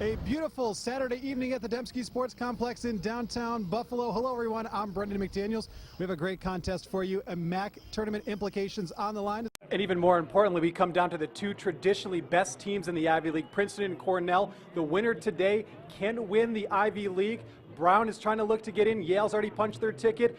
A beautiful Saturday evening at the Dembski Sports Complex in downtown Buffalo. Hello, everyone. I'm Brendan McDaniels. We have a great contest for you, a MAC tournament implications on the line. And even more importantly, we come down to the two traditionally best teams in the Ivy League, Princeton and Cornell. The winner today can win the Ivy League. Brown is trying to look to get in. Yale's already punched their ticket.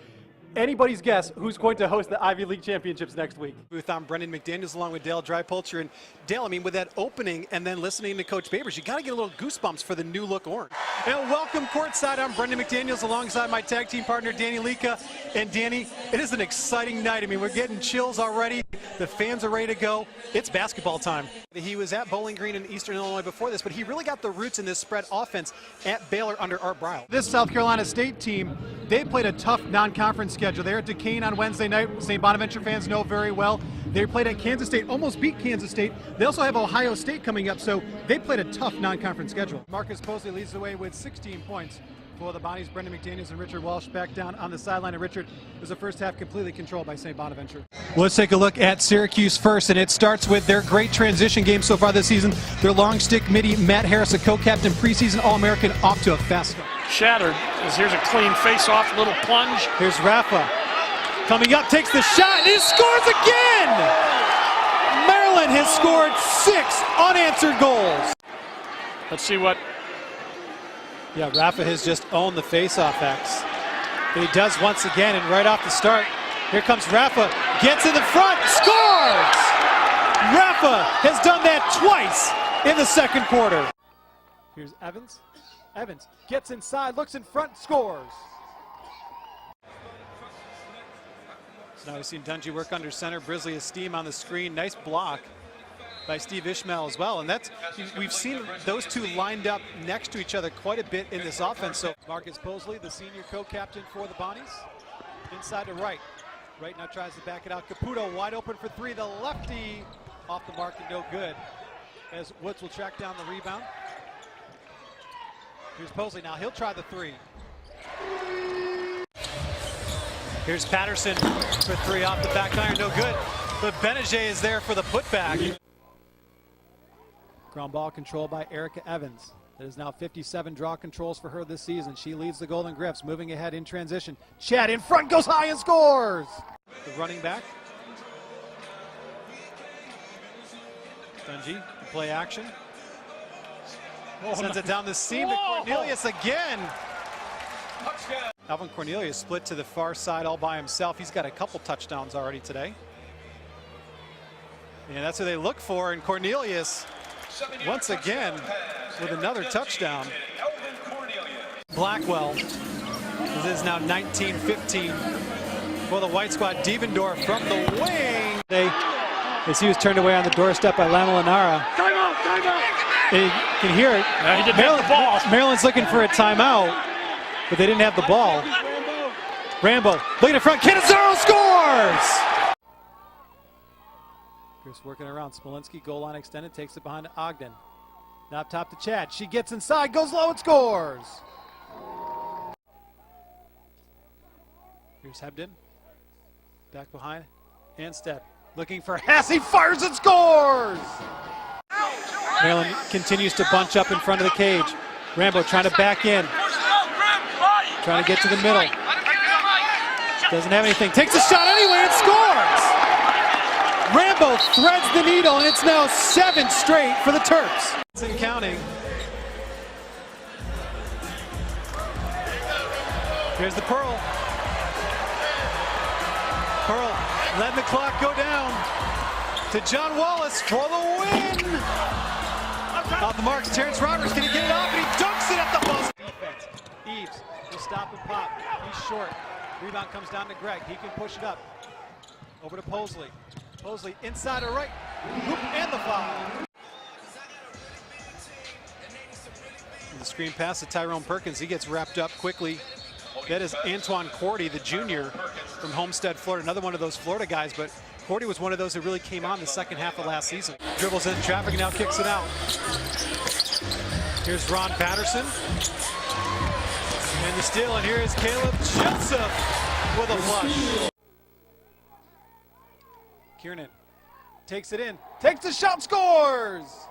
Anybody's guess who's going to host the Ivy League Championships next week. I'm Brendan McDaniels along with Dale Drypolcher. And Dale, I mean, with that opening and then listening to Coach Babers, you got to get a little goosebumps for the new look orange. And welcome courtside. I'm Brendan McDaniels alongside my tag team partner, Danny Lika. And Danny, it is an exciting night. I mean, we're getting chills already. The fans are ready to go. It's basketball time. He was at Bowling Green in Eastern Illinois before this, but he really got the roots in this spread offense at Baylor under Art Briles. This South Carolina State team, they played a tough non-conference schedule. They're at Duquesne on Wednesday night. St. Bonaventure fans know very well. They played at Kansas State, almost beat Kansas State. They also have Ohio State coming up, so they played a tough non-conference schedule. Marcus Posley leads the way with 16 points for the Bonnies. Brendan McDaniels and Richard Walsh back down on the sideline. And Richard, was the first half completely controlled by St. Bonaventure. Well, let's take a look at Syracuse first, and it starts with their great transition game so far this season. Their long stick midi, Matt Harris, a co-captain, preseason All-American, off to a fast start. Shattered, as here's a clean face-off, little plunge. Here's Rafa. Coming up, takes the shot, and he scores again! Maryland has scored 6 unanswered goals. Let's see what... Yeah, Rafa has just owned the face-off X. But he does once again, and right off the start, here comes Rafa, gets in the front, scores! Rafa has done that twice in the second quarter. Here's Evans. Evans gets inside, looks in front, scores. So now we've seen Dungy work under center. Brisley Esteem on the screen. Nice block by Steve Ishmael as well. And that's, we've seen those two lined up next to each other quite a bit in this offense. So Marcus Posley, the senior co-captain for the Bonnies, inside to Wright. Wright now tries to back it out. Caputo wide open for three. The lefty off the mark and no good, as Woods will track down the rebound. Here's Posley now. He'll try the three. Here's Patterson for three off the back iron. No good. But Benajay is there for the putback. Ground ball controlled by Erica Evans. That is now 57 draw controls for her this season. She leads the Golden Griffs, moving ahead in transition. Chad in front, goes high and scores! The running back. Dungy, play action. Sends it down the seam to Cornelius again. Alvin Cornelius split to the far side all by himself. He's got a couple touchdowns already today. And that's who they look for, and Cornelius once again with another touchdown. Blackwell. This is now 19-15 for the white squad. Devendorf from the wing. As he was turned away on the doorstep by Lamolinara. Timeout! You can hear it. He didn't have the ball. Maryland's looking for a timeout, but they didn't have the ball. Rambo, looking in front. Cannizzaro scores! Chris working around. Smolinski, goal line extended, takes it behind Ogden. Now up top to Chad. She gets inside, goes low and scores. Here's Hebden. Back behind. Anstead looking for Hess. He fires and scores! Maryland continues to bunch up in front of the cage. Rambo trying to back in. Trying to get to the middle. Doesn't have anything. Takes a shot anyway and scores! Rambo threads the needle, and it's now 7 straight for the Terps. And counting. Here's the Pearl. Pearl letting the clock go down to John Wallace for the win. Off the marks, Terrence Roberts, can he get it off? And he dunks it at the buzzer. Defense. Eves will stop and pop. He's short. Rebound comes down to Greg. He can push it up. Over to Posley. Posley inside or right. Whoop, and the foul. And the screen pass to Tyrone Perkins. He gets wrapped up quickly. That is Antoine Cordy, the junior from Homestead, Florida. Another one of those Florida guys, but Cordy was one of those that really came on the second half of last season. Dribbles in traffic and now kicks it out. Here's Ron Patterson. And the steal, and here is Caleb Joseph with a flush. Kiernan takes it in, takes the shot, scores!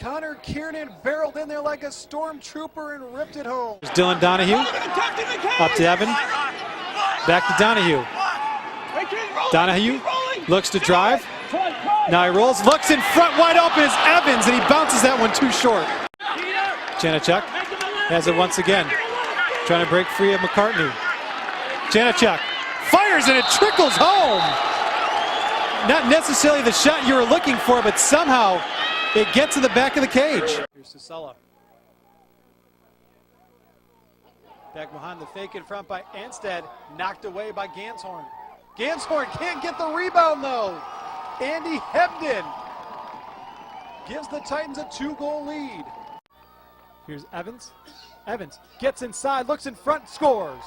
Connor Kiernan barreled in there like a stormtrooper and ripped it home. There's Dylan Donahue. Up to Evan. Back to Donahue. Donahue looks to drive. Now he rolls, looks in front, wide open is Evans, and he bounces that one too short. Janachuk has it once again. Trying to break free of McCartney. Janachuk fires and it trickles home. Not necessarily the shot you were looking for, but somehow it gets to the back of the cage. Here's Susella. Back behind the fake in front by Anstead. Knocked away by Ganshorn. Ganshorn can't get the rebound though. Andy Hebden gives the Titans a 2-goal lead. Here's Evans. Evans gets inside, looks in front, scores.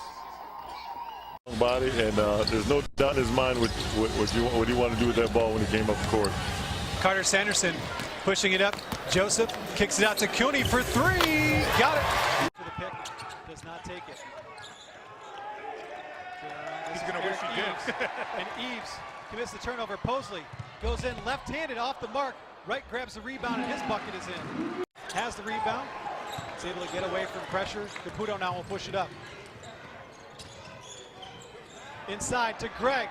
Body, and there's no doubt in his mind what he wanted to do with that ball when he came up the court. Carter Sanderson pushing it up. Joseph kicks it out to Cooney for 3. Got it. For the pick, does not take it. He's going to wish he did. And Eves commits the turnover. Posley goes in left-handed off the mark. Wright grabs the rebound and his bucket is in. Has the rebound. Is able to get away from pressure. Caputo now will push it up. Inside to Greg.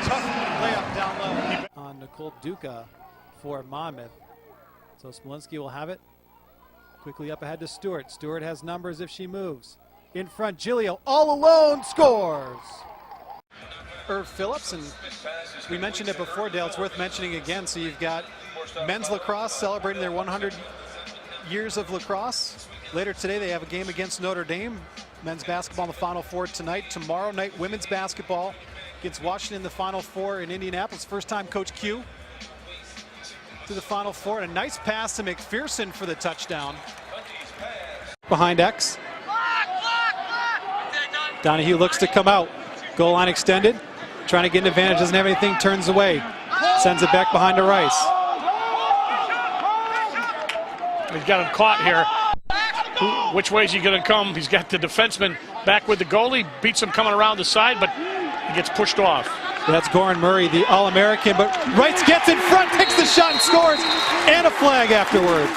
Tough layup down low. On Nicole Duca for Monmouth. So Smolinski will have it. Quickly up ahead to Stewart. Stewart has numbers if she moves. In front, Giglio all alone scores. Irv Phillips, and we mentioned it before, Dale. It's worth mentioning again. So you've got men's lacrosse celebrating their 100 years of lacrosse. Later today, they have a game against Notre Dame. Men's basketball in the Final Four tonight. Tomorrow night, women's basketball against Washington in the Final Four in Indianapolis. First time Coach Q to the Final Four. And a nice pass to McPherson for the touchdown. Behind X. Donahue looks to come out. Goal line extended. Trying to get an advantage. Doesn't have anything. Turns away. Sends it back behind to Rice. He's got him caught here. Which way is he going to come? He's got the defenseman back with the goalie. Beats him coming around the side, but he gets pushed off. That's Goran Murray, the All-American, but Rice gets in front, takes the shot and scores, and a flag afterwards.